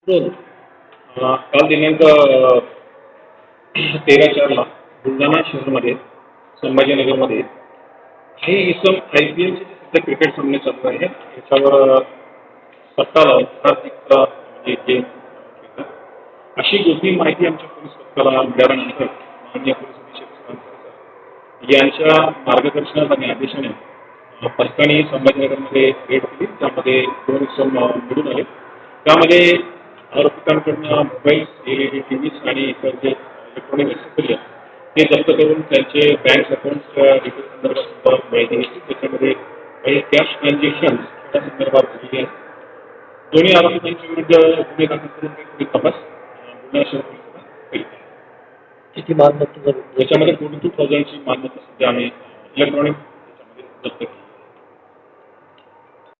बोल. काल दिनांक 13/4 बुलढाणा शहरामध्ये संभाजीनगरमध्ये काही इसम IPLचे सध्या क्रिकेट सामने चालू आहे याच्यावर सट्टा लावून आर्थिक म्हणजे गेम खेळतात अशी गोपनीय माहिती आमच्या पोलीस पथकाला मिळाल्यानंतर माननीय पोलीस अधीक्षक यांच्या मार्गदर्शनात आणि आदेशाने पथकाने संभाजीनगरमध्ये रेड केली. त्यामध्ये 2 इसम मिळून आले. त्यामध्ये आरोपितांकडून मोबाईल, LED TVs आणि इतर जे इलेक्ट्रॉनिक ॲक्सेसरी ते जप्त करून त्यांचे बँक अकाउंट्सच्या डिटेल संदर्भात माहिती घेतली. त्याच्यामध्ये काही कॅश ट्रान्झॅक्शन्स त्या संदर्भात झालेली आहेत. दोन्ही आरोपितांच्या विरुद्ध गुन्हे दाखल करून ते पुढील तपास गुन्हा शहर पोलिसांना करीत आहे. किती मालमत्ता जप्त? याच्यामध्ये 42,000ची मालमत्ता सध्या आम्ही इलेक्ट्रॉनिक जप्त केली.